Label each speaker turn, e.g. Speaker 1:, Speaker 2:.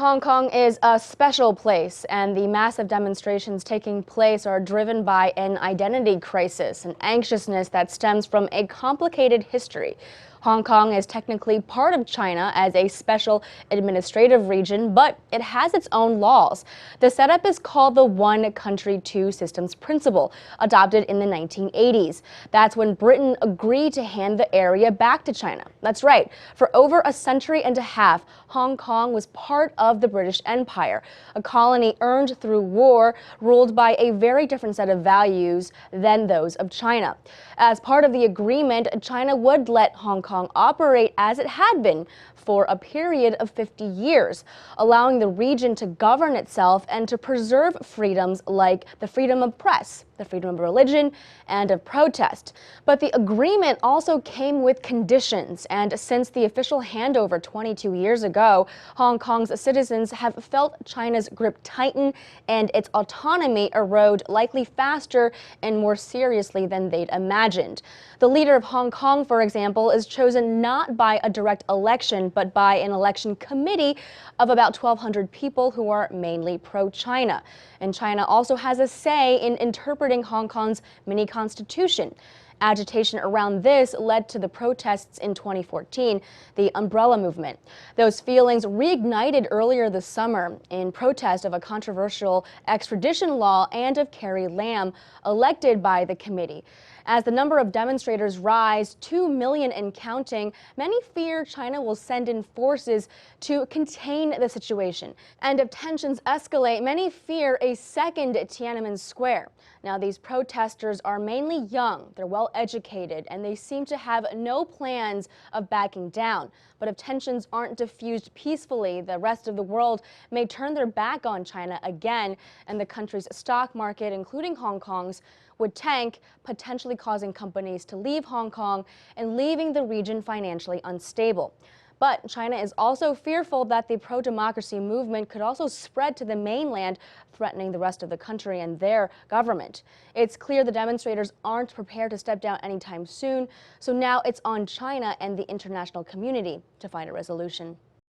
Speaker 1: Hong Kong is a special place, and the massive demonstrations taking place are driven by an identity crisis, an anxiousness that stems from a complicated history. Hong Kong is technically part of China as a special administrative region, but it has its own laws. The setup is called the One Country, Two Systems principle, adopted in the 1980s. That's when Britain agreed to hand the area back to China. That's right. For over a century and a half, Hong Kong was part of the British Empire, a colony earned through war, ruled by a very different set of values than those of China. As part of the agreement, China would let Hong Kong operate as it had been for a period of 50 years, allowing the region to govern itself and to preserve freedoms like the freedom of press, the freedom of religion, and of protest. But the agreement also came with conditions, and since the official handover 22 years ago, Hong Kong's citizens have felt China's grip tighten and its autonomy erode likely faster and more seriously than they'd imagined. The leader of Hong Kong, for example, is chosen not by a direct election, but by an election committee of about 1,200 people who are mainly pro-China. And China also has a say in interpreting Hong Kong's mini-constitution. Agitation around this led to the protests in 2014, the Umbrella Movement. Those feelings reignited earlier this summer in protest of a controversial extradition law and of Carrie Lam, elected by the committee. As the number of demonstrators rise, 2 million and counting, many fear China will send in forces to contain the situation. And if tensions escalate, many fear a second Tiananmen Square. Now, these protesters are mainly young, they're well educated, and they seem to have no plans of backing down. But if tensions aren't diffused peacefully, the rest of the world may turn their back on China again, and the country's stock market, including Hong Kong's, would tank, potentially causing companies to leave Hong Kong and leaving the region financially unstable. But China is also fearful that the pro-democracy movement could also spread to the mainland, threatening the rest of the country and their government. It's clear the demonstrators aren't prepared to step down anytime soon, so now it's on China and the international community to find a resolution.